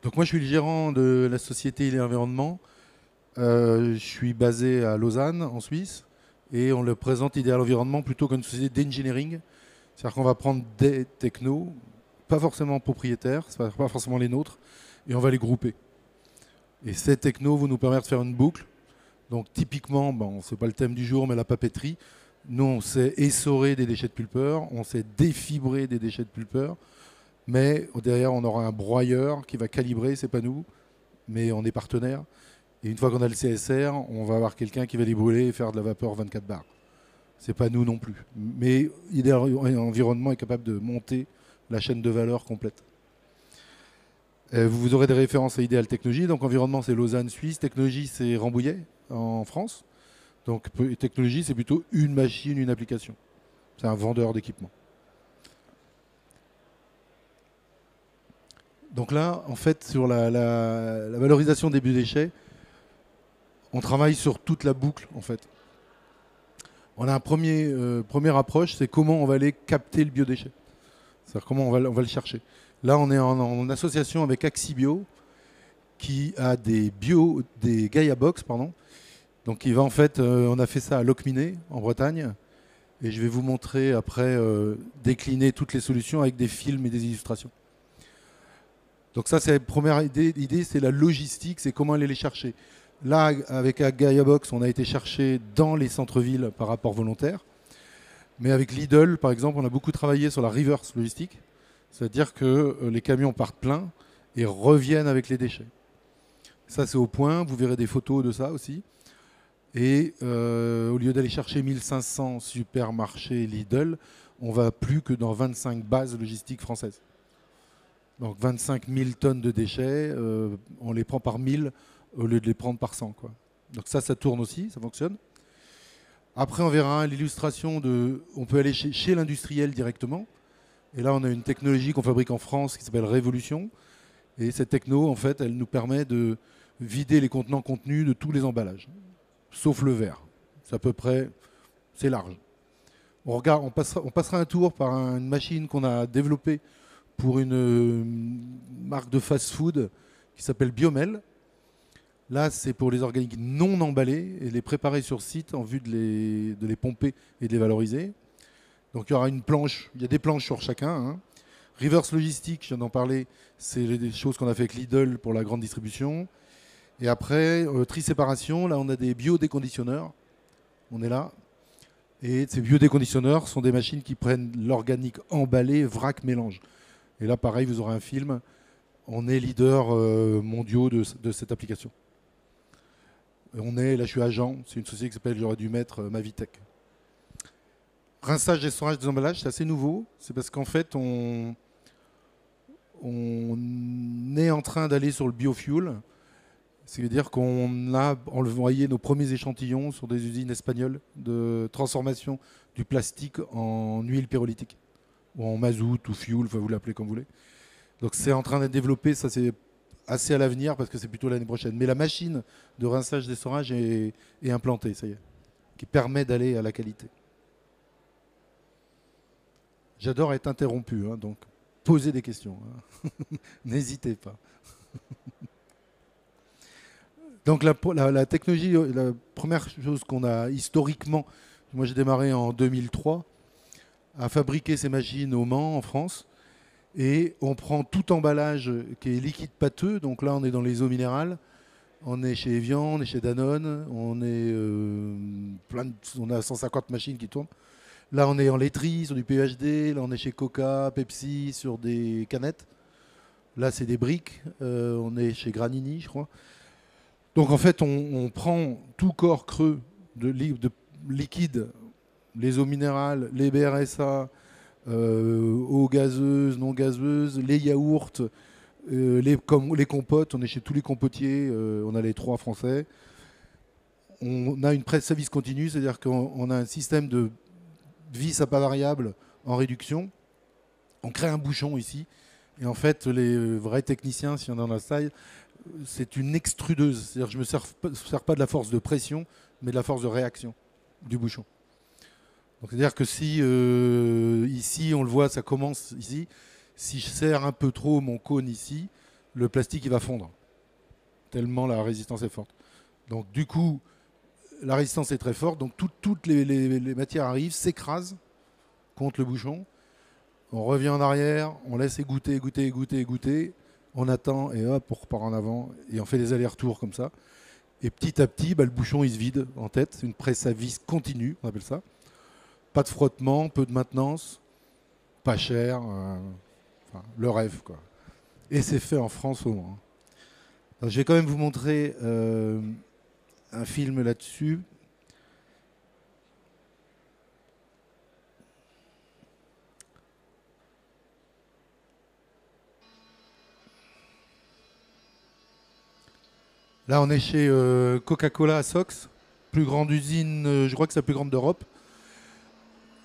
Donc moi, je suis le gérant de la société Il et Environnement. Je suis basé à Lausanne, en Suisse, et on le présente Idéal Environnement plutôt qu'une société d'engineering. C'est-à-dire qu'on va prendre des technos, pas forcément propriétaires, ce ne pas forcément les nôtres, et on va les grouper. Et ces technos vont nous permettre de faire une boucle. Donc typiquement, bon, c'est pas le thème du jour, mais la papeterie. Nous, on sait essorer des déchets de pulpeur, on sait défibrer des déchets de pulpeur, mais derrière, on aura un broyeur qui va calibrer, c'est pas nous, mais on est partenaire. Et une fois qu'on a le CSR, on va avoir quelqu'un qui va les brûler et faire de la vapeur 24 bars. C'est pas nous non plus. Mais Idéal Environnement est capable de monter la chaîne de valeur complète. Vous aurez des références à Idéal Technologie. Donc environnement, c'est Lausanne, Suisse. Technologie, c'est Rambouillet, en France. Donc technologie, c'est plutôt une machine, une application. C'est un vendeur d'équipement. Donc là, en fait, sur la valorisation des biodéchets, on travaille sur toute la boucle, en fait. On a première approche, c'est comment on va aller capter le biodéchet. C'est-à-dire comment on va le chercher. Là, on est en association avec Axibio, qui a des Gaia Box, pardon. Donc, il va en fait, on a fait ça à Locminé, en Bretagne, et je vais vous montrer après décliner toutes les solutions avec des films et des illustrations. Donc ça, c'est la première idée. L'idée, c'est la logistique, c'est comment aller les chercher. Là, avec Gaia Box, on a été chercher dans les centres-villes par rapport volontaire. Mais avec Lidl, par exemple, on a beaucoup travaillé sur la reverse logistique. C'est-à-dire que les camions partent pleins et reviennent avec les déchets. Ça, c'est au point. Vous verrez des photos de ça aussi. Et au lieu d'aller chercher 1500 supermarchés Lidl, on va plus que dans 25 bases logistiques françaises. Donc 25 000 tonnes de déchets, on les prend par 1000 au lieu de les prendre par 100, quoi. Donc ça tourne aussi, ça fonctionne. Après, on verra l'illustration de... On peut aller chez l'industriel directement. Et là, on a une technologie qu'on fabrique en France qui s'appelle Révolution. Et cette techno, en fait, elle nous permet de vider les contenants contenus de tous les emballages, sauf le verre. C'est à peu près... C'est large. On passera un tour par une machine qu'on a développée pour une marque de fast-food qui s'appelle Biomel. Là, c'est pour les organiques non emballés et les préparer sur site en vue de les pomper et de les valoriser. Donc il y aura une planche, il y a des planches sur chacun, hein. Reverse logistique, je viens d'en parler, c'est des choses qu'on a fait avec Lidl pour la grande distribution. Et après, tri-séparation, là on a des biodéconditionneurs, on est là. Et ces biodéconditionneurs sont des machines qui prennent l'organique emballé, vrac, mélange. Et là pareil, vous aurez un film, on est leader mondiaux de cette application. Là je suis agent, c'est une société qui s'appelle, j'aurais dû mettre Mavitech. Rinçage et essorage des emballages, c'est assez nouveau. C'est parce qu'en fait, on est en train d'aller sur le biofuel. C'est-à-dire qu'on a envoyé nos premiers échantillons sur des usines espagnoles de transformation du plastique en huile pyrolytique, ou en mazout ou fuel, enfin, vous l'appelez comme vous voulez. Donc c'est en train d'être développé, ça c'est assez à l'avenir parce que c'est plutôt l'année prochaine. Mais la machine de rinçage d'essorage est implantée, ça y est, qui permet d'aller à la qualité. J'adore être interrompu, hein, donc posez des questions, hein. N'hésitez pas. Donc la technologie, la première chose qu'on a historiquement, moi j'ai démarré en 2003, à fabriquer ces machines au Mans en France, et on prend tout emballage qui est liquide pâteux, donc là on est dans les eaux minérales, on est chez Evian, on est chez Danone, on a 150 machines qui tournent. Là, on est en laiterie, sur du PEHD. Là, on est chez Coca, Pepsi, sur des canettes. Là, c'est des briques. On est chez Granini, je crois. Donc, en fait, on prend tout corps creux de liquide, les eaux minérales, les BRSA, eaux gazeuses, non gazeuses, les yaourts, les compotes. On est chez tous les compotiers. On a les 3 français. On a une presse-service continue, c'est-à-dire qu'on a un système de vis à pas variable en réduction. On crée un bouchon ici. Et en fait, les vrais techniciens, si on en a ça, c'est une extrudeuse. C'est-à-dire que je ne me sers pas de la force de pression, mais de la force de réaction du bouchon. Donc, c'est-à-dire que si ici, on le voit, ça commence ici. Si je serre un peu trop mon cône ici, le plastique il va fondre, tellement la résistance est forte. Donc du coup, la résistance est très forte, donc toutes les matières arrivent, s'écrasent contre le bouchon. On revient en arrière, on laisse égoutter, on attend et hop, on repart en avant et on fait des allers-retours comme ça. Et petit à petit, le bouchon il se vide en tête, c'est une presse à vis continue, on appelle ça. Pas de frottement, peu de maintenance, pas cher, le rêve quoi. Et c'est fait en France au moins. Alors, je vais quand même vous montrer un film là-dessus. Là, on est chez Coca-Cola à Sox, plus grande usine, je crois que c'est la plus grande d'Europe.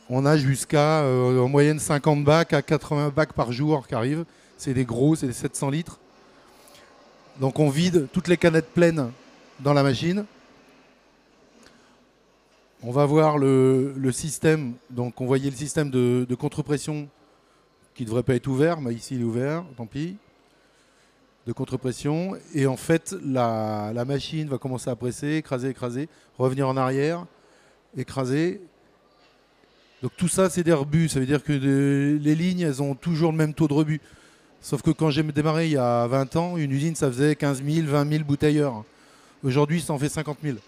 On a jusqu'à en moyenne 50 bacs à 80 bacs par jour qui arrivent. C'est des gros, c'est des 700 litres. Donc on vide toutes les canettes pleines dans la machine. On va voir le système. Donc on voyait le système de contre-pression qui ne devrait pas être ouvert, mais ici il est ouvert, tant pis. De contre-pression. Et en fait, la machine va commencer à presser, écraser, revenir en arrière, écraser. Donc tout ça, c'est des rebus. Ça veut dire que les lignes, elles ont toujours le même taux de rebut. Sauf que quand j'ai démarré il y a 20 ans, une usine, ça faisait 15 000, 20 000 bouteilles heure. Aujourd'hui, ça en fait 50 000.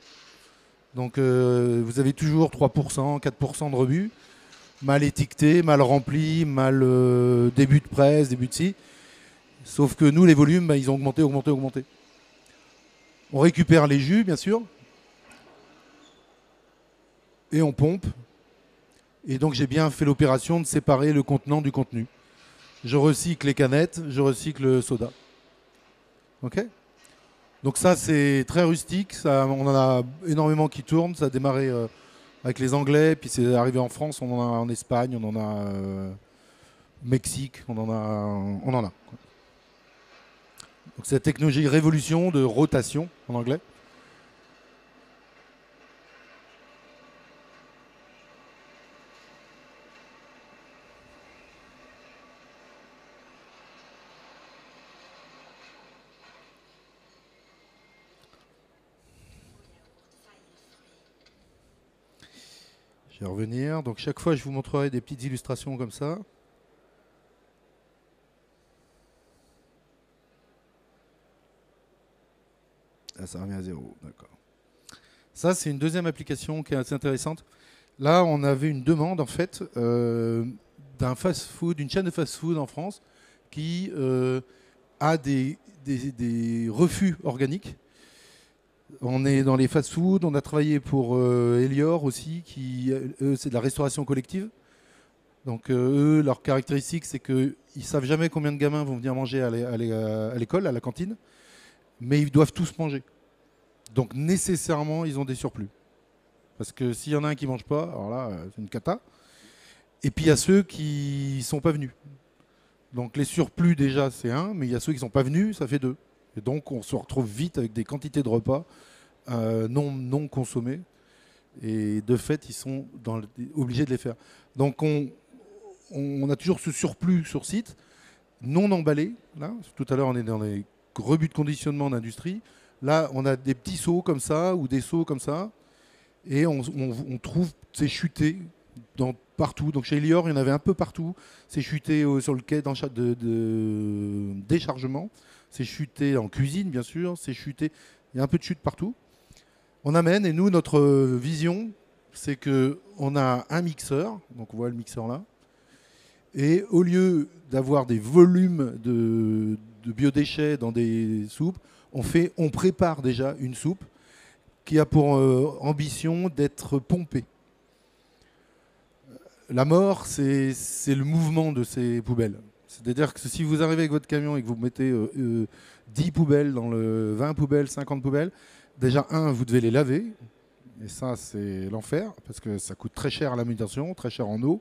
Donc vous avez toujours 3%, 4% de rebut. Mal étiqueté, mal rempli, mal début de presse, début de ci. Sauf que nous, les volumes, ils ont augmenté. On récupère les jus, bien sûr. Et on pompe. Et donc j'ai bien fait l'opération de séparer le contenant du contenu. Je recycle les canettes, je recycle le soda. Ok ? Donc ça c'est très rustique, ça, on en a énormément qui tournent, ça a démarré avec les Anglais, puis c'est arrivé en France, on en a en Espagne, on en a au Mexique, on en a. Donc cette technologie révolution de rotation en anglais. Je vais revenir. Donc chaque fois, je vous montrerai des petites illustrations comme ça. Ah, ça revient à zéro. D'accord. Ça, c'est une deuxième application qui est assez intéressante. Là, on avait une demande, en fait, d'un fast-food, d'une chaîne de fast-food en France qui a des refus organiques. On est dans les fast-food, on a travaillé pour Elior aussi, qui, eux, c'est de la restauration collective. Donc eux, leur caractéristique, c'est qu'ils ne savent jamais combien de gamins vont venir manger à l'école, à la cantine, mais ils doivent tous manger. Donc nécessairement, ils ont des surplus. Parce que s'il y en a un qui ne mange pas, alors là, c'est une cata. Et puis il y a ceux qui ne sont pas venus. Donc les surplus, déjà, c'est un, mais il y a ceux qui ne sont pas venus, ça fait deux. Et donc on se retrouve vite avec des quantités de repas non consommés. Et de fait, ils sont obligés de les faire. Donc on a toujours ce surplus sur site, non emballé. Là. Tout à l'heure, on est dans les rebuts de conditionnement d'industrie. Là, on a des petits seaux comme ça ou des seaux comme ça. Et on trouve ces chutés partout. Donc chez Elior, il y en avait un peu partout. C'est chuté sur le quai de déchargement. C'est chuté en cuisine, bien sûr. C'est chuté. Il y a un peu de chute partout. On amène, et nous, notre vision, c'est qu'on a un mixeur. Donc on voit le mixeur là. Et au lieu d'avoir des volumes de biodéchets dans des soupes, on prépare déjà une soupe qui a pour ambition d'être pompée. La mort, c'est le mouvement de ces poubelles. C'est-à-dire que si vous arrivez avec votre camion et que vous mettez 10 poubelles dans 20 poubelles, 50 poubelles, déjà, vous devez les laver. Et ça, c'est l'enfer, parce que ça coûte très cher à la manutention, très cher en eau.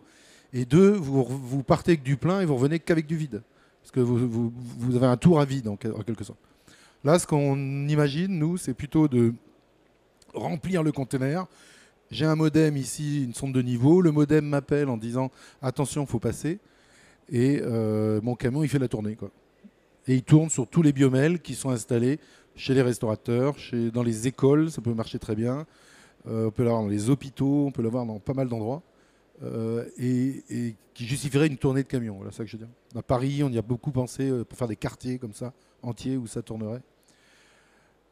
Et deux, vous partez avec du plein et vous revenez qu'avec du vide. Parce que vous avez un tour à vide, en quelque sorte. Là, ce qu'on imagine, nous, c'est plutôt de remplir le conteneur. J'ai un modem ici, une sonde de niveau. Le modem m'appelle en disant « Attention, il faut passer ». Et mon camion, il fait la tournée, quoi. Et il tourne sur tous les biomels qui sont installés chez les restaurateurs, dans les écoles, ça peut marcher très bien. On peut l'avoir dans les hôpitaux, on peut l'avoir dans pas mal d'endroits. Et qui justifierait une tournée de camions. Voilà ça que je veux dire. À Paris, on y a beaucoup pensé pour faire des quartiers comme ça, entiers, où ça tournerait.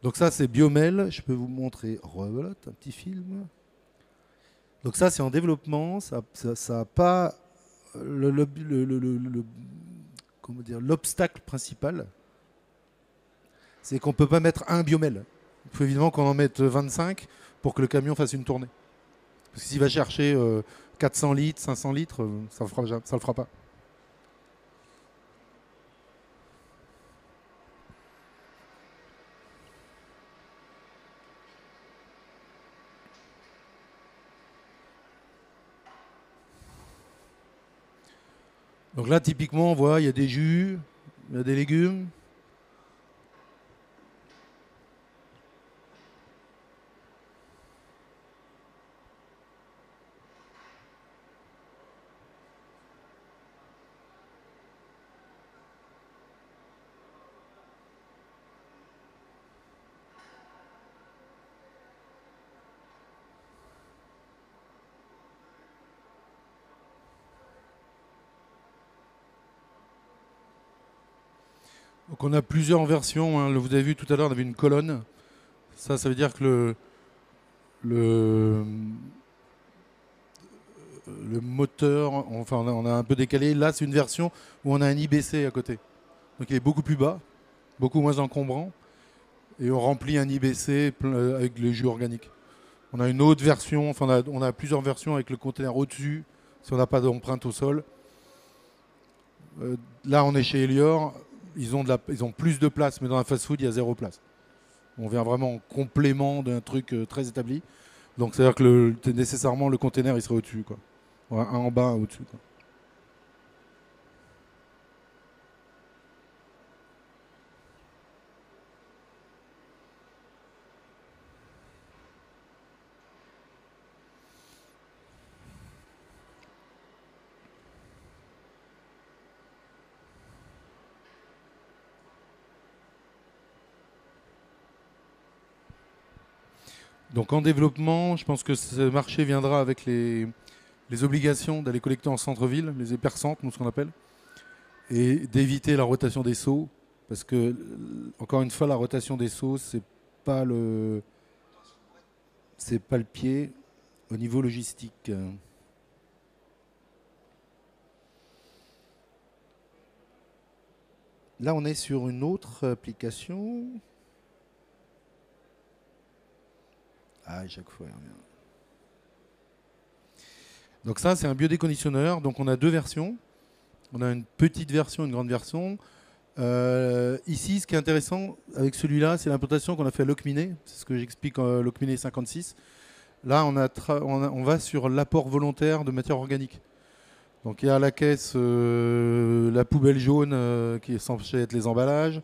Donc ça, c'est Biomel. Je peux vous montrer, voilà, un petit film. Donc ça, c'est en développement. Ça a pas comment dire, l'obstacle principal, c'est qu'on ne peut pas mettre un biomel. Il faut évidemment qu'on en mette 25 pour que le camion fasse une tournée. Parce que s'il va chercher 400 litres, 500 litres, ça ne le fera pas. Donc là, typiquement, on voit, il y a des jus, il y a des légumes. Donc on a plusieurs versions, hein. Vous avez vu tout à l'heure, on avait une colonne. Ça veut dire que le, le moteur, enfin on a un peu décalé. Là, c'est une version où on a un IBC à côté. Donc il est beaucoup plus bas, beaucoup moins encombrant. Et on remplit un IBC avec les jus organiques. On a une autre version, enfin on a plusieurs versions avec le conteneur au-dessus, si on n'a pas d'empreinte au sol. Là, on est chez Elior. Ils ont plus de place, mais dans la fast-food, il y a 0 place. On vient vraiment en complément d'un truc très établi. Donc, c'est-à-dire que nécessairement, le container, il serait au-dessus, quoi. Ouais, un en bas, un au-dessus, quoi. Donc, en développement, je pense que ce marché viendra avec les obligations d'aller collecter en centre-ville, les épercentes, nous, ce qu'on appelle, et d'éviter la rotation des seaux. Parce que, encore une fois, la rotation des seaux, pas c'est pas le pied au niveau logistique. Là, on est sur une autre application. Ah, chaque fois. Donc ça, c'est un biodéconditionneur. Donc on a deux versions. On a une petite version, une grande version. Ici, ce qui est intéressant avec celui-là, c'est l'implantation qu'on a fait à Locminé. C'est ce que j'explique en Locminé 56. Là, on va sur l'apport volontaire de matière organique. Donc il y a à la caisse la poubelle jaune qui est censée être les emballages,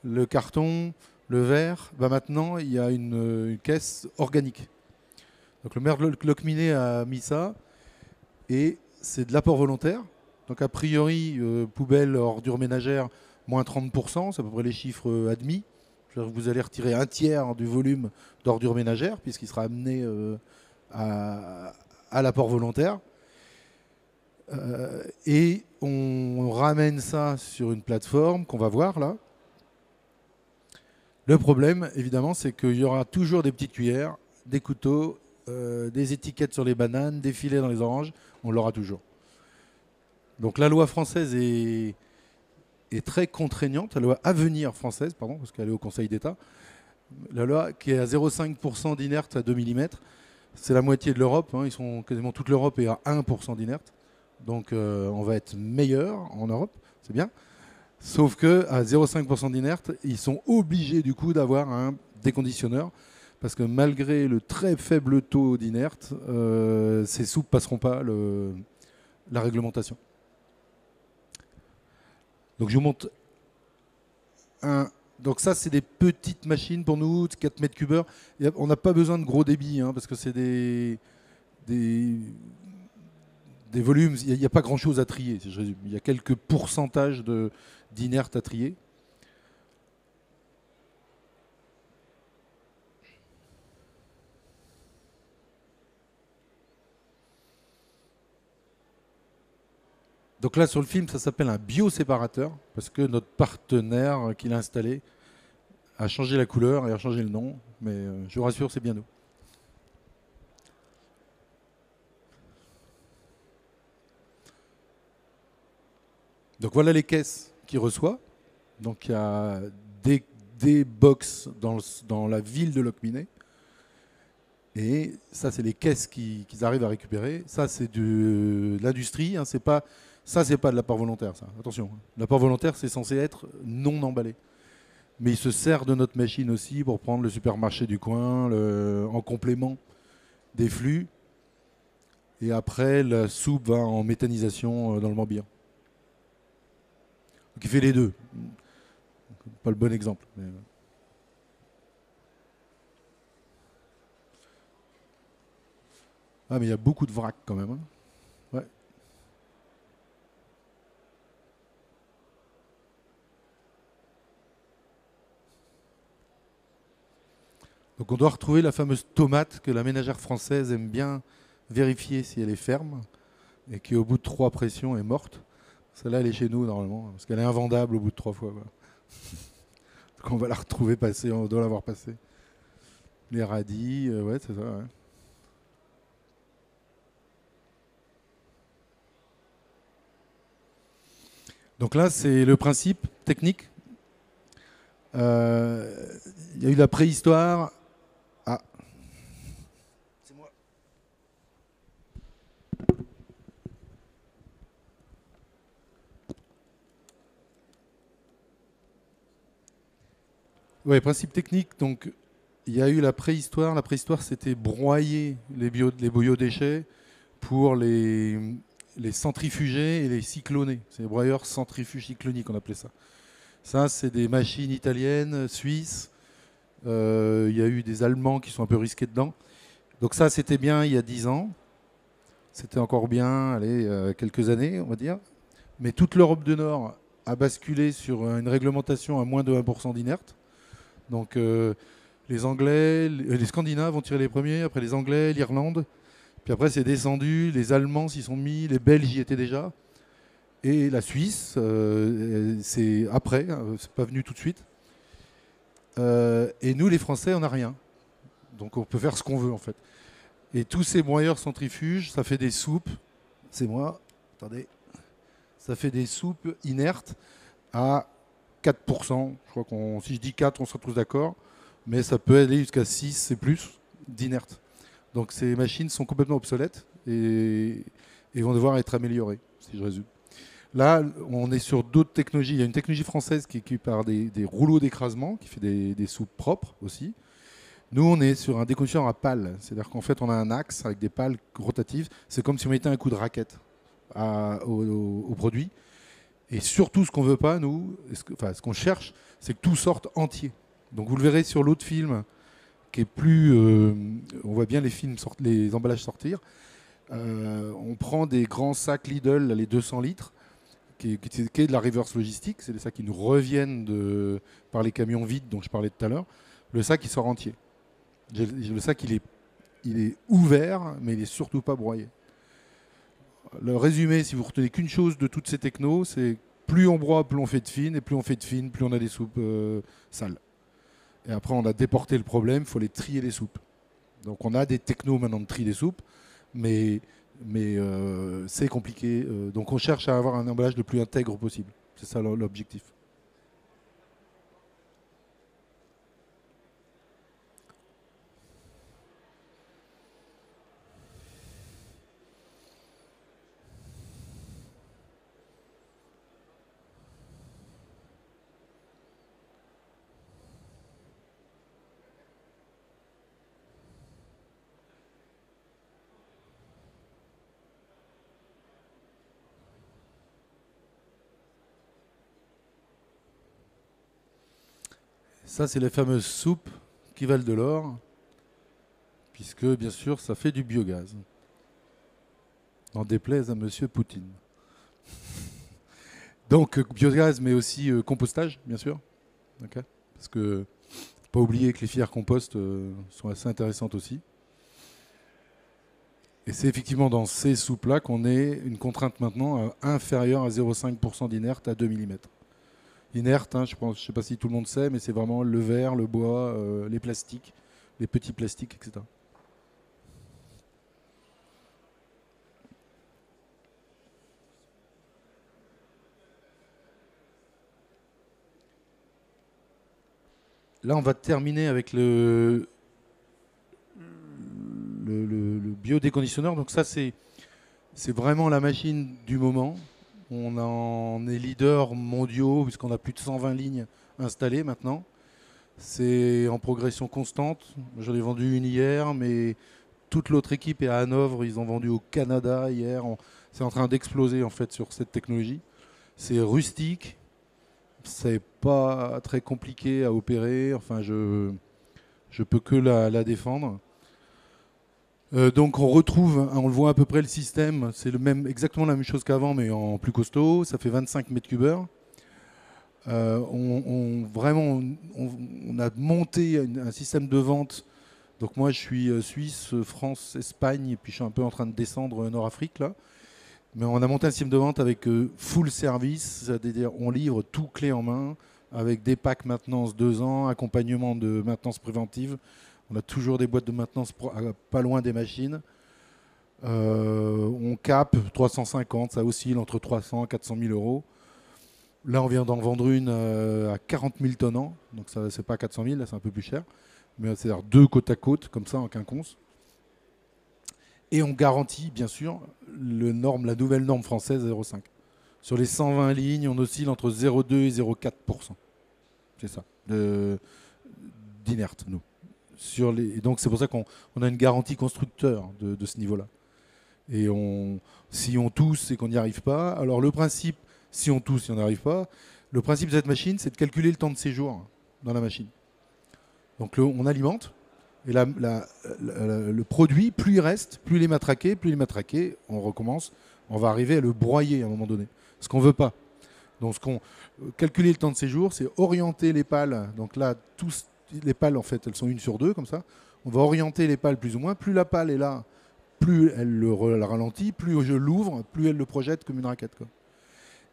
le carton, le verre. Bah maintenant, il y a une caisse organique. Donc le maire de Locminé a mis ça et c'est de l'apport volontaire. Donc a priori, poubelle, ordures ménagères, moins 30%, c'est à peu près les chiffres admis. Vous allez retirer un tiers du volume d'ordures ménagères puisqu'il sera amené à l'apport volontaire. Et on ramène ça sur une plateforme qu'on va voir là. Le problème, évidemment, c'est qu'il y aura toujours des petites cuillères, des couteaux, des étiquettes sur les bananes, des filets dans les oranges. On l'aura toujours. Donc la loi française est très contraignante, la loi à venir française, pardon, parce qu'elle est au Conseil d'État. La loi qui est à 0,5% d'inerte à 2 mm, c'est la moitié de l'Europe. Hein, quasiment toute l'Europe est à 1% d'inerte. Donc on va être meilleur en Europe, c'est bien. Sauf qu'à 0,5% d'inerte, ils sont obligés du coup d'avoir un déconditionneur. Parce que malgré le très faible taux d'inerte, ces soupes ne passeront pas la réglementation. Donc je vous montre un. Donc ça, c'est des petites machines pour nous, 4 mètres cubeurs. On n'a pas besoin de gros débit, hein, parce que c'est des volumes. Il n'y a pas grand-chose à trier, si je résume. Il y a quelques pourcentages d'inerte à trier. Donc là, sur le film, ça s'appelle un bioséparateur, parce que notre partenaire qui l'a installé a changé la couleur et a changé le nom, mais je vous rassure, c'est bien nous. Donc voilà les caisses qu'il reçoit. Donc il y a des box dans la ville de Locminé. Et ça, c'est les caisses qu'ils arrivent à récupérer. Ça, c'est de l'industrie. Hein, ça, c'est pas de l'apport volontaire. Ça. Attention. L'apport volontaire, c'est censé être non emballé. Mais il se sert de notre machine aussi pour prendre le supermarché du coin en complément des flux. Et après, la soupe va en méthanisation dans le Morbihan. Donc il fait les deux. Pas le bon exemple. Ah, mais il y a beaucoup de vrac quand même. Hein. Ouais. Donc on doit retrouver la fameuse tomate que la ménagère française aime bien vérifier si elle est ferme et qui au bout de 3 pressions est morte. Celle-là, elle est chez nous normalement, parce qu'elle est invendable au bout de 3 fois. Quoi. Donc on va la retrouver passer, on doit l'avoir passée. Les radis, ouais, c'est ça. Ouais. Donc là, c'est le principe technique. Il y a eu la préhistoire. Ah, c'est moi. Ouais, principe technique. Donc, il y a eu la préhistoire. La préhistoire, c'était broyer les biodéchets pour les centrifuger et les cycloner. C'est les broyeurs centrifuges cycloniques, on appelait ça. Ça, c'est des machines italiennes, suisses. Il y a eu des Allemands qui sont un peu risqués dedans. Donc ça, c'était bien il y a 10 ans. C'était encore bien, allez, quelques années, on va dire. Mais toute l'Europe du Nord a basculé sur une réglementation à moins de 1% d'inerte. Donc les Anglais, les Scandinaves ont tiré les premiers, après les Anglais, l'Irlande. Puis après, c'est descendu, les Allemands s'y sont mis, les Belges y étaient déjà. Et la Suisse, c'est après, c'est pas venu tout de suite. Et nous, les Français, on n'a rien. Donc on peut faire ce qu'on veut en fait. Et tous ces broyeurs centrifuges, ça fait des soupes. C'est moi, attendez. Ça fait des soupes inertes à 4%. Je crois qu'on, si je dis 4, on sera tous d'accord. Mais ça peut aller jusqu'à 6 et plus d'inertes. Donc ces machines sont complètement obsolètes et vont devoir être améliorées, si je résume. Là, on est sur d'autres technologies. Il y a une technologie française qui est équipée par des rouleaux d'écrasement, qui fait des soupes propres aussi. Nous, on est sur un déconditionneur à pales. C'est-à-dire qu'en fait, on a un axe avec des pales rotatives. C'est comme si on mettait un coup de raquette au produit. Et surtout, ce qu'on veut pas, nous, ce qu'on cherche, c'est que tout sorte entier. Donc vous le verrez sur l'autre film, qui est plus... on voit bien les emballages sortir. On prend des grands sacs Lidl, là, les 200 litres, qui est de la reverse logistique. C'est des sacs qui nous reviennent par les camions vides dont je parlais tout à l'heure. Le sac, il sort entier. Le sac, il est ouvert, mais il n'est surtout pas broyé. Le résumé, si vous retenez qu'une chose de toutes ces technos, c'est plus on broie, plus on fait de fines, et plus on fait de fines, plus on a des soupes sales. Et après, on a déporté le problème, il faut les trier les soupes. Donc on a des technos maintenant de tri des soupes, mais c'est compliqué. Donc on cherche à avoir un emballage le plus intègre possible. C'est ça l'objectif. Ça, c'est les fameuses soupes qui valent de l'or, puisque bien sûr, ça fait du biogaz. N'en déplaise à Monsieur Poutine. Donc biogaz, mais aussi compostage, bien sûr. Okay. Parce que faut pas oublier que les filières compost sont assez intéressantes aussi. Et c'est effectivement dans ces soupes-là qu'on ait une contrainte maintenant inférieure à 0,5% d'inerte à 2 mm. Inerte, hein, je ne sais pas si tout le monde sait, mais c'est vraiment le verre, le bois, les plastiques, les petits plastiques, etc. Là, on va terminer avec le biodéconditionneur. Donc ça, c'est vraiment la machine du moment. On en est leader mondiaux puisqu'on a plus de 120 lignes installées maintenant. C'est en progression constante. J'en ai vendu une hier, mais toute l'autre équipe est à Hanovre. Ils ont vendu au Canada hier. C'est en train d'exploser en fait sur cette technologie. C'est rustique. C'est pas très compliqué à opérer. Enfin, je peux que la défendre. Donc on retrouve, hein, on le voit à peu près le système, c'est exactement la même chose qu'avant, mais en plus costaud. Ça fait 25 mètres cubes heure. Vraiment, on a monté un système de vente. Donc moi, je suis Suisse, France, Espagne, et puis je suis un peu en train de descendre Nord-Afrique là. Mais on a monté un système de vente avec full service, c'est-à-dire on livre tout clé en main, avec des packs maintenance 2 ans, accompagnement de maintenance préventive. On a toujours des boîtes de maintenance pas loin des machines. On cap 350, ça oscille entre 300 et 400 000 euros. Là, on vient d'en vendre une à 40 000 tonnes an, donc ça c'est pas 400 000, là c'est un peu plus cher. Mais c'est-à-dire 2 côte à côte, comme ça en quinconce. Et on garantit, bien sûr, la nouvelle norme française 0,5. Sur les 120 lignes, on oscille entre 0,2 et 0,4%. C'est ça, d'inerte, nous. Et donc c'est pour ça qu'on a une garantie constructeur de ce niveau-là. Et si on tousse et qu'on n'y arrive pas, alors le principe, si on tousse et on n'y arrive pas, le principe de cette machine, c'est de calculer le temps de séjour dans la machine. Donc on alimente, et le produit, plus il reste, plus il est matraqué, on recommence, on va arriver à le broyer à un moment donné. Ce qu'on ne veut pas. Donc calculer le temps de séjour, c'est orienter les pales. Donc là, les pales, en fait, elles sont 1/2, comme ça. On va orienter les pales plus ou moins. Plus la pale est là, plus elle la ralentit, plus je l'ouvre, plus elle le projette comme une raquette, quoi.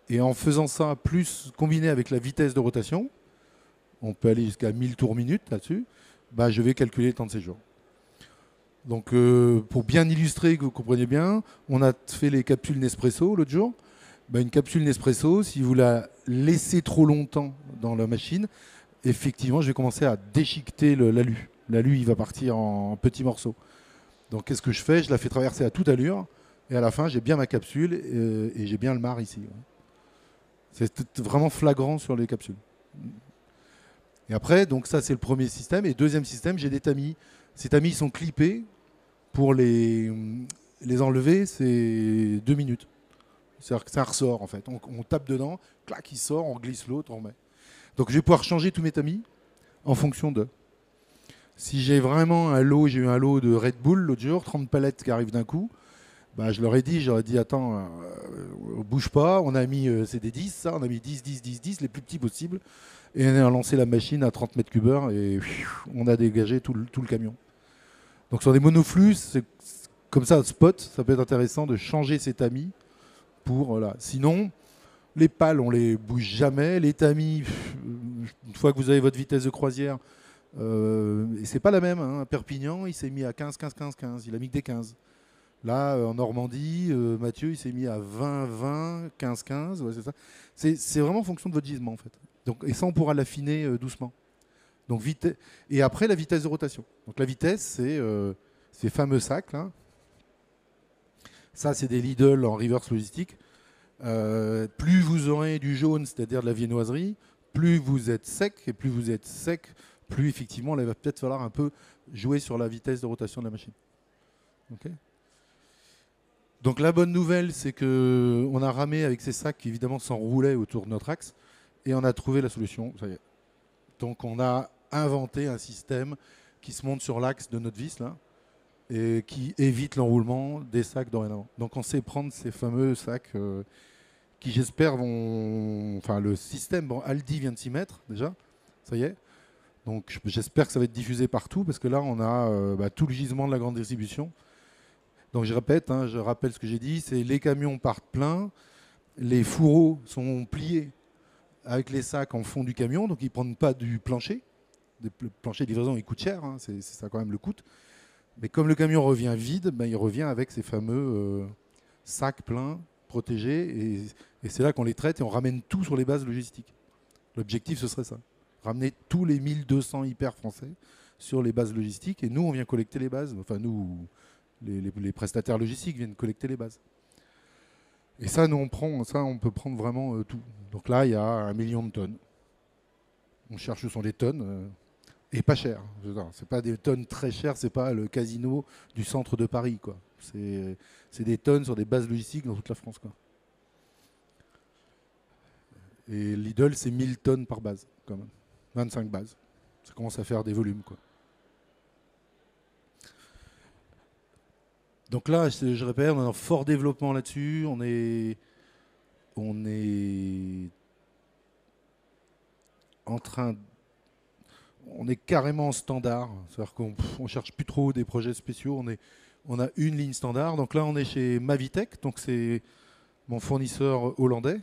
Et en faisant ça, plus combiné avec la vitesse de rotation, on peut aller jusqu'à 1000 tours minute là-dessus, bah, je vais calculer le temps de séjour. Donc pour bien illustrer, que vous compreniez bien, on a fait les capsules Nespresso l'autre jour. Bah, une capsule Nespresso, si vous la laissez trop longtemps dans la machine, effectivement, je vais commencer à déchiqueter l'alu. L'alu, il va partir en petits morceaux. Donc qu'est-ce que je fais? Je la fais traverser à toute allure, et à la fin, j'ai bien ma capsule, et j'ai bien le marc ici. C'est vraiment flagrant sur les capsules. Et après, donc ça c'est le premier système. Et deuxième système, j'ai des tamis. Ces tamis sont clippés. Pour les enlever, c'est 2 minutes. C'est-à-dire que c'est un ressort en fait. On tape dedans, clac, il sort, on glisse l'autre, on remet. Donc je vais pouvoir changer tous mes tamis en fonction de. Si j'ai vraiment un lot, j'ai eu un lot de Red Bull l'autre jour, 30 palettes qui arrivent d'un coup, bah, j'aurais dit attends, bouge pas, on a mis, c'est des 10 ça, on a mis 10, 10, 10, 10, les plus petits possibles, et on a lancé la machine à 30 mètres cubes heure, et on a dégagé tout le camion. Donc sur des monoflux, c'est comme ça, spot, ça peut être intéressant de changer ses tamis pour, voilà. Sinon, les pales, on les bouge jamais. Les tamis, une fois que vous avez votre vitesse de croisière, et c'est pas la même. Hein. À Perpignan, il s'est mis à 15, 15, 15, 15. Il a mis que des 15. Là, en Normandie, Mathieu, il s'est mis à 20, 20, 15, 15. Ouais, c'est ça. C'est vraiment en fonction de votre gisement, en fait. Donc, et ça, on pourra l'affiner doucement. Donc, et après, la vitesse de rotation. Donc, la vitesse, c'est ces fameux sacs, là. Ça, c'est des Lidl en reverse logistique. Plus vous aurez du jaune, c'est-à-dire de la viennoiserie, plus vous êtes sec, et plus vous êtes sec, plus effectivement, il va peut-être falloir un peu jouer sur la vitesse de rotation de la machine. Okay. Donc la bonne nouvelle, c'est qu'on a ramé avec ces sacs qui évidemment s'enroulaient autour de notre axe, et on a trouvé la solution. Ça y est. Donc on a inventé un système qui se monte sur l'axe de notre vis, là, et qui évite l'enroulement des sacs dorénavant. Donc on sait prendre ces fameux sacs qui, j'espère, vont... Enfin, le système, bon, Aldi vient de s'y mettre déjà, ça y est. Donc j'espère que ça va être diffusé partout, parce que là, on a tout le gisement de la grande distribution. Donc je répète, hein, je rappelle ce que j'ai dit, c'est les camions partent pleins, les fourreaux sont pliés avec les sacs en fond du camion, donc ils ne prennent pas du plancher. Le plancher de livraison, il coûte cher, hein, c'est ça quand même le coût. Mais comme le camion revient vide, ben, il revient avec ces fameux sacs pleins, protégés, et c'est là qu'on les traite et on ramène tout sur les bases logistiques. L'objectif, ce serait ça. Ramener tous les 1200 hyper français sur les bases logistiques, et nous, on vient collecter les bases. Enfin, nous, les prestataires logistiques viennent collecter les bases. Et ça, nous, on peut prendre vraiment tout. Donc là, il y a 1 million de tonnes. On cherche où sont des tonnes, et pas cher. C'est pas des tonnes très chères, c'est pas le casino du centre de Paris, quoi. C'est des tonnes sur des bases logistiques dans toute la France, quoi. Et Lidl, c'est 1000 tonnes par base, quand même. 25 bases. Ça commence à faire des volumes, quoi. Donc là, je répète, on est en fort développement là-dessus. On est en train, on est carrément en standard. C'est-à-dire qu'on ne cherche plus trop des projets spéciaux. On a une ligne standard. Donc là, on est chez Mavitech. Donc c'est mon fournisseur hollandais.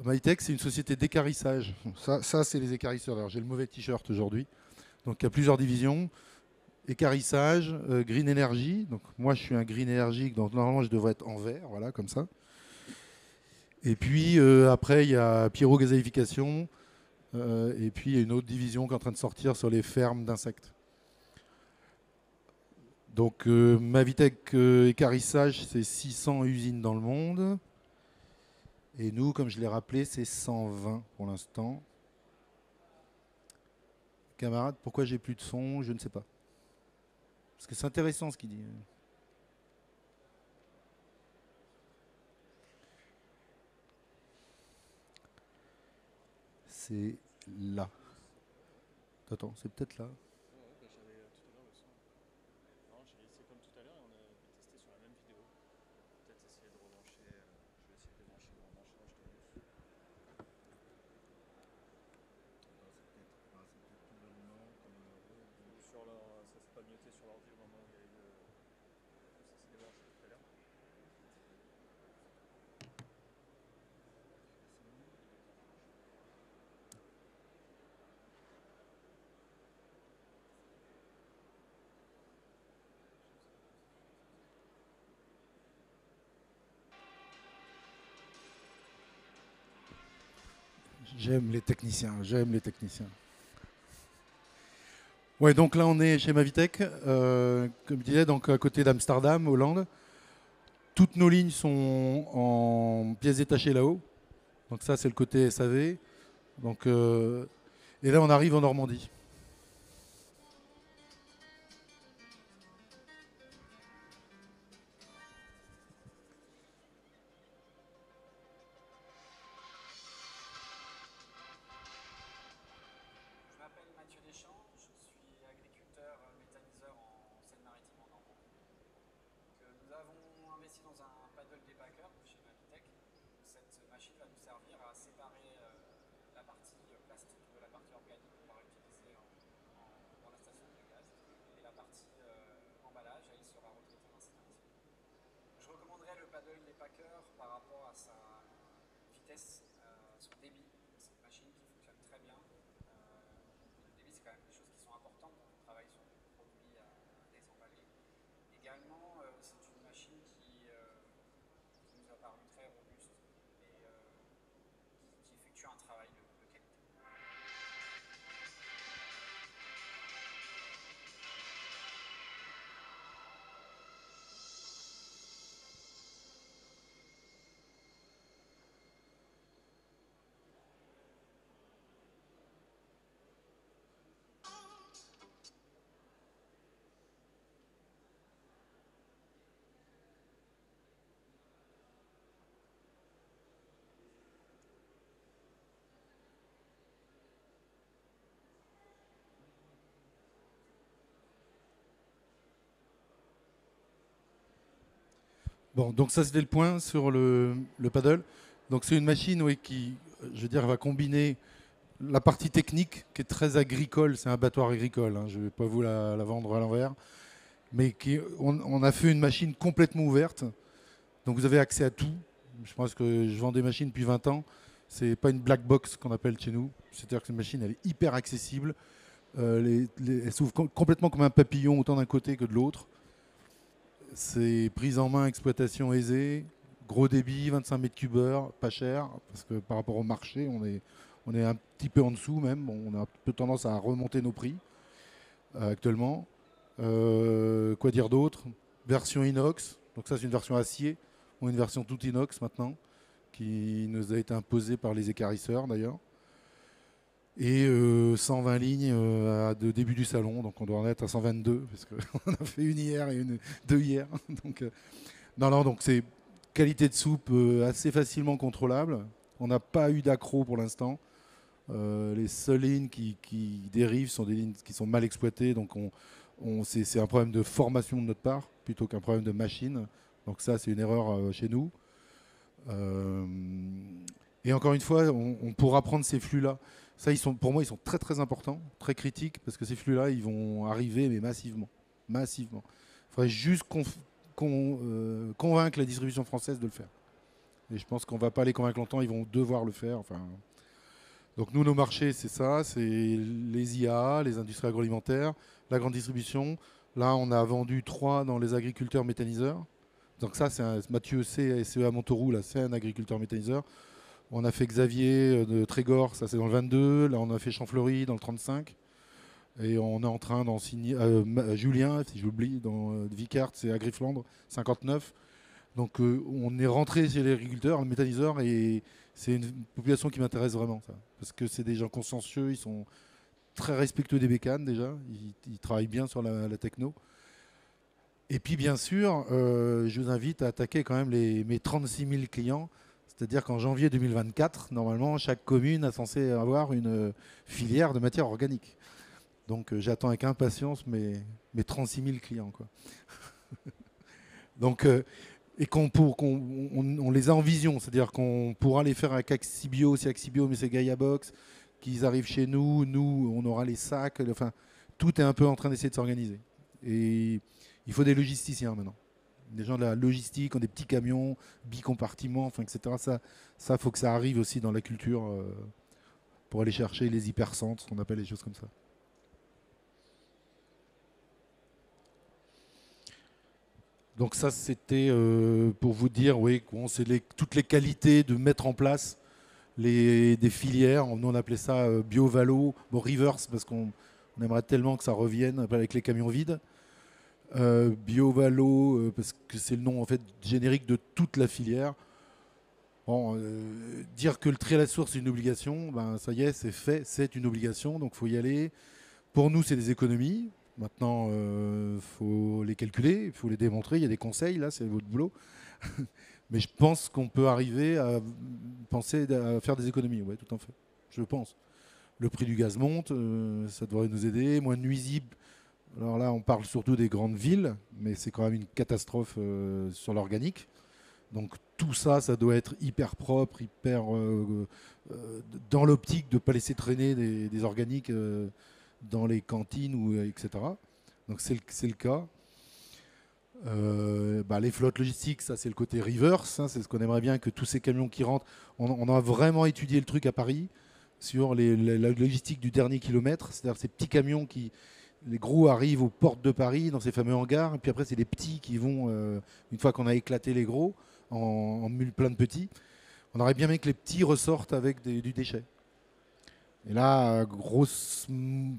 Mavitech, c'est une société d'équarrissage. Ça c'est les équarrisseurs. Alors j'ai le mauvais t-shirt aujourd'hui. Donc il y a plusieurs divisions. Équarrissage, green energy. Donc moi je suis un green energy, donc normalement je devrais être en vert, voilà, comme ça. Et puis après il y a pyrogazéification. Et puis il y a une autre division qui est en train de sortir sur les fermes d'insectes. Donc Mavitech équarrissage, c'est 600 usines dans le monde. Et nous, comme je l'ai rappelé, c'est 120 pour l'instant. Camarades, pourquoi j'ai plus de son? Je ne sais pas. Parce que c'est intéressant ce qu'il dit. C'est là. Attends, c'est peut-être là. J'aime les techniciens, j'aime les techniciens. Ouais, donc là on est chez Mavitech, comme je disais, donc à côté d'Amsterdam, Hollande. Toutes nos lignes sont en pièces détachées là-haut. Donc ça c'est le côté SAV. Donc, et là on arrive en Normandie. Bon, donc ça c'était le point sur le paddle. Donc c'est une machine, oui, qui, je veux dire, va combiner la partie technique qui est très agricole, c'est un abattoir agricole, hein, je ne vais pas vous la vendre à l'envers, mais on a fait une machine complètement ouverte. Donc vous avez accès à tout. Je pense que je vends des machines depuis 20 ans. C'est pas une black box qu'on appelle chez nous. C'est-à-dire que cette machine, elle est hyper accessible. Elle s'ouvre complètement comme un papillon, autant d'un côté que de l'autre. C'est prise en main, exploitation aisée, gros débit, 25 mètres cubes heure, pas cher, parce que par rapport au marché, on est un petit peu en dessous même. Bon, on a un peu tendance à remonter nos prix actuellement. Quoi dire d'autre? Version inox, donc ça c'est une version acier, ou une version toute inox maintenant, qui nous a été imposée par les équarrisseurs d'ailleurs. Et 120 lignes de début du salon, donc on doit en être à 122, parce qu'on a fait une hier et deux hier. Donc, donc c'est qualité de soupe assez facilement contrôlable. On n'a pas eu d'accro pour l'instant. Les seules lignes qui dérivent sont des lignes qui sont mal exploitées, donc c'est un problème de formation de notre part, plutôt qu'un problème de machine. Donc ça, c'est une erreur chez nous. Euh, et encore une fois, on pourra prendre ces flux-là. Ça, pour moi, ils sont très très importants, très critiques, parce que ces flux-là, ils vont arriver, mais massivement. Massivement. Il faudrait juste convaincre la distribution française de le faire. Et je pense qu'on ne va pas les convaincre longtemps, ils vont devoir le faire. Enfin, donc nous, nos marchés, c'est ça, c'est les IA, les industries agroalimentaires, la grande distribution. Là, on a vendu 3 dans les agriculteurs méthaniseurs. Donc ça, c'est Mathieu C, SEA Montauroux, là, c'est un agriculteur méthaniseur. On a fait Xavier de Trégor, ça c'est dans le 22. Là, on a fait Champfleury dans le 35. Et on est en train d'en signer Julien, si j'oublie, dans Vicart, c'est Agriflandre, 59. Donc on est rentré chez les agriculteurs, le méthaniseur, et c'est une population qui m'intéresse vraiment, ça. Parce que c'est des gens consciencieux, ils sont très respectueux des bécanes déjà, ils travaillent bien sur la techno. Et puis bien sûr, je vous invite à attaquer quand même mes 36 000 clients. C'est-à-dire qu'en janvier 2024, normalement, chaque commune est censée avoir une filière de matière organique. Donc j'attends avec impatience mes 36 000 clients, quoi. Donc, et on les a en vision, c'est-à-dire qu'on pourra les faire avec Axibio, c'est Axibio, mais c'est Gaia Box, qu'ils arrivent chez nous, on aura les sacs, enfin, tout est un peu en train d'essayer de s'organiser. Et il faut des logisticiens maintenant. Des gens de la logistique ont des petits camions, bicompartiments, enfin, etc. Ça, faut que ça arrive aussi dans la culture pour aller chercher les hypercentres, ce qu'on appelle les choses comme ça. Donc ça, c'était pour vous dire, oui, bon, c'est toutes les qualités de mettre en place des filières. Nous, on appelait ça bio-valo, bon, reverse, parce qu'on aimerait tellement que ça revienne avec les camions vides. Bio-valo, parce que c'est le nom en fait générique de toute la filière. Bon, dire que le tri à la source est une obligation, ben, ça y est, c'est fait, c'est une obligation, donc il faut y aller. Pour nous, c'est des économies. Maintenant, il faut les calculer, il faut les démontrer. Il y a des conseils, là, c'est votre boulot. Mais je pense qu'on peut arriver à penser à faire des économies, ouais, tout en fait. Je pense. Le prix du gaz monte, ça devrait nous aider. Moins nuisible. Alors là, on parle surtout des grandes villes, mais c'est quand même une catastrophe sur l'organique. Donc tout ça, ça doit être hyper propre, hyper dans l'optique de ne pas laisser traîner des organiques dans les cantines, etc. Donc c'est le cas. Les flottes logistiques, ça c'est le côté reverse, hein, c'est ce qu'on aimerait bien que tous ces camions qui rentrent. On a vraiment étudié le truc à Paris sur la logistique du dernier kilomètre, c'est-à-dire ces petits camions les gros arrivent aux portes de Paris dans ces fameux hangars, et puis après c'est les petits qui vont, une fois qu'on a éclaté les gros, en plein de petits. On aurait bien aimé que les petits ressortent avec du déchet. Et là, gros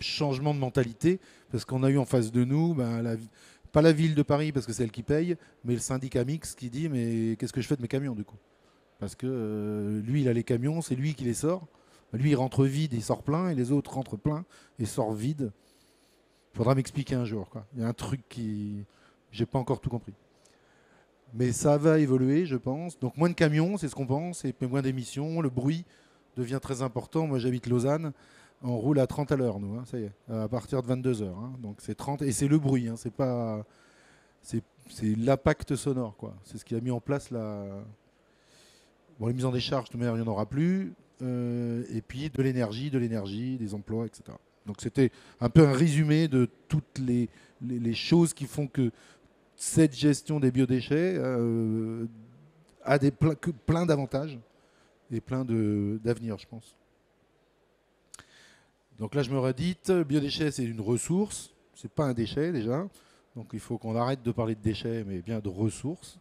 changement de mentalité, parce qu'on a eu en face de nous, pas la ville de Paris, parce que c'est elle qui paye, mais le syndicat mix qui dit, mais qu'est-ce que je fais de mes camions du coup? Parce que lui, il a les camions, c'est lui qui les sort. Lui, il rentre vide, il sort plein, et les autres rentrent plein et sortent vide. Il faudra m'expliquer un jour, quoi. Il y a un truc qui... J'ai pas encore tout compris. Mais ça va évoluer, je pense. Donc moins de camions, c'est ce qu'on pense, et moins d'émissions. Le bruit devient très important. Moi, j'habite Lausanne. On roule à 30 à l'heure, nous. Hein, ça y est, à partir de 22 heures. Hein. Donc c'est 30, et c'est le bruit. Hein, c'est pas, c'est l'impact sonore, quoi. C'est ce qui a mis en place la. Bon, les mises en décharge, de toute manière, il n'y en aura plus. Et puis de l'énergie, des emplois, etc. Donc c'était un peu un résumé de toutes les choses qui font que cette gestion des biodéchets a plein d'avantages et plein d'avenir, je pense. Donc là, je me redite, biodéchet, c'est une ressource, c'est pas un déchet déjà. Donc il faut qu'on arrête de parler de déchets, mais bien de ressources.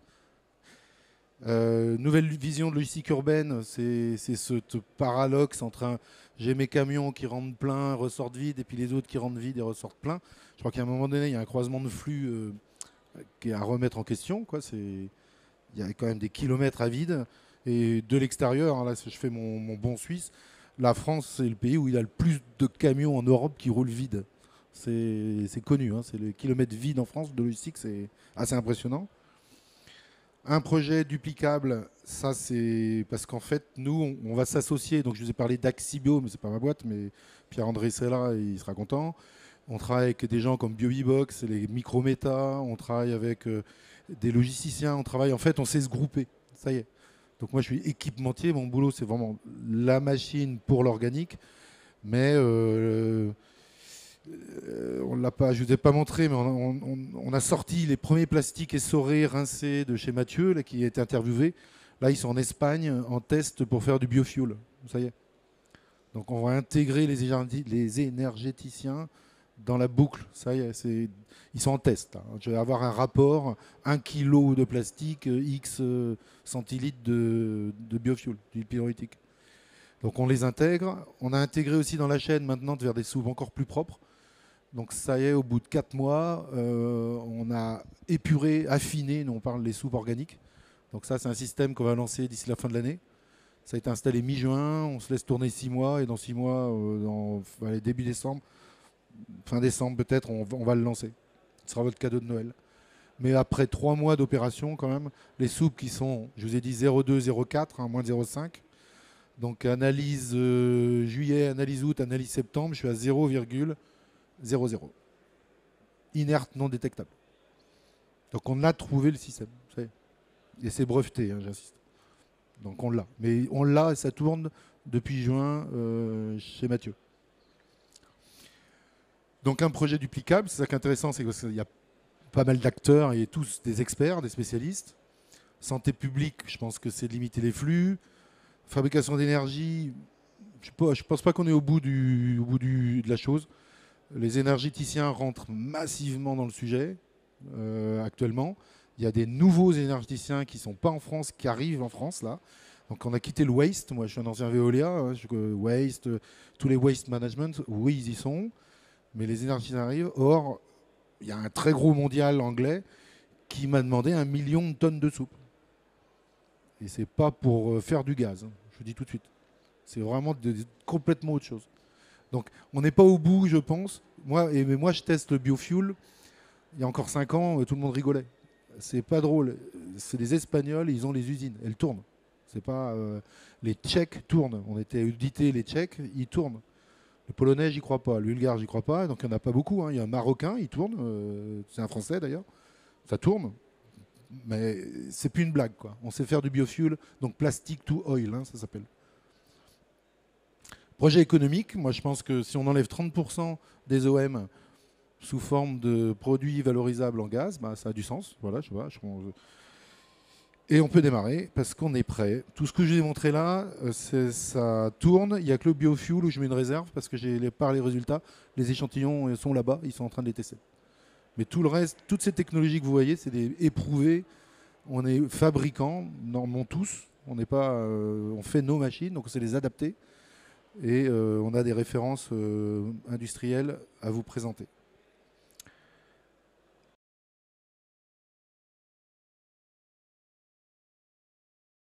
Nouvelle vision de logistique urbaine, c'est ce paradoxe entre j'ai mes camions qui rentrent pleins, ressortent vides, et puis les autres qui rentrent vides et ressortent pleins. Je crois qu'à un moment donné, il y a un croisement de flux qui est à remettre en question, quoi. Il y a quand même des kilomètres à vide. Et de l'extérieur, hein, là je fais mon bon suisse, la France c'est le pays où il y a le plus de camions en Europe qui roulent vides. C'est connu, hein, c'est le kilomètre vide en France de logistique, c'est assez impressionnant. Un projet duplicable, ça c'est parce qu'en fait nous on va s'associer, donc je vous ai parlé d'Axibio, mais c'est pas ma boîte, mais Pierre-André Sella il sera content. On travaille avec des gens comme BioBox, les Microméta, on travaille avec des logisticiens, on travaille, en fait on sait se grouper, ça y est. Donc moi je suis équipementier, mon boulot c'est vraiment la machine pour l'organique, mais on l'a pas, je vous ai pas montré, mais on a sorti les premiers plastiques essorés, rincés de chez Mathieu, là, qui a été interviewé. Là, ils sont en Espagne en test pour faire du biofuel. Ça y est. Donc, on va intégrer les énergéticiens dans la boucle. Ça y est, ils sont en test. Là. Je vais avoir un rapport, 1 kilo de plastique, X centilitres de biofuel, d'huile pyrolytique. Donc, on les intègre. On a intégré aussi dans la chaîne maintenant de faire des soupes encore plus propres. Donc ça y est, au bout de 4 mois, on a épuré, affiné, nous on parle des soupes organiques. Donc ça c'est un système qu'on va lancer d'ici la fin de l'année. Ça a été installé mi-juin, on se laisse tourner 6 mois et dans 6 mois, début décembre, fin décembre peut-être, on va le lancer. Ce sera votre cadeau de Noël. Mais après 3 mois d'opération quand même, les soupes qui sont, je vous ai dit 0,2, 0,4, hein, moins de 0,5. Donc analyse juillet, analyse août, analyse septembre, je suis à 0,00. Inerte, non détectable. Donc on a trouvé le système. Et c'est breveté, hein, j'insiste. Donc on l'a. Mais on l'a et ça tourne depuis juin chez Mathieu. Donc un projet duplicable, c'est ça qui est intéressant, c'est qu'il y a pas mal d'acteurs et tous des experts, des spécialistes. Santé publique, je pense que c'est de limiter les flux. Fabrication d'énergie, je ne pense pas qu'on est au bout de la chose. Les énergéticiens rentrent massivement dans le sujet actuellement. Il y a des nouveaux énergéticiens qui ne sont pas en France, qui arrivent en France là. Donc on a quitté le waste. Moi je suis un ancien Veolia, hein, waste, tous les waste management, oui ils y sont. Mais les énergéticiens arrivent. Or, il y a un très gros mondial anglais qui m'a demandé 1 million de tonnes de soupe. Et c'est pas pour faire du gaz, hein, je vous dis tout de suite. C'est vraiment complètement autre chose. Donc on n'est pas au bout, je pense. Mais moi, je teste le biofuel. Il y a encore 5 ans, tout le monde rigolait. C'est pas drôle. C'est des Espagnols, ils ont les usines. Elles tournent. C'est pas les Tchèques tournent. On était audité les Tchèques, ils tournent. Le Polonais, j'y crois pas. Le Bulgare, j'y crois pas. Donc il n'y en a pas beaucoup. Hein. Il y a un Marocain, il tourne. C'est un Français d'ailleurs. Ça tourne. Mais c'est plus une blague, quoi. On sait faire du biofuel, donc plastic to oil, hein, ça s'appelle. Projet économique, moi je pense que si on enlève 30% des OM sous forme de produits valorisables en gaz, bah, ça a du sens. Voilà, et on peut démarrer parce qu'on est prêt. Tout ce que je vous ai montré là, ça tourne. Il n'y a que le biofuel où je mets une réserve parce que j'ai pas les résultats. Les échantillons sont là-bas, ils sont en train de les tester. Mais tout le reste, toutes ces technologies que vous voyez, c'est des éprouvés. On est fabricants, normalement tous. On fait nos machines, donc on sait les adapter. Et on a des références industrielles à vous présenter.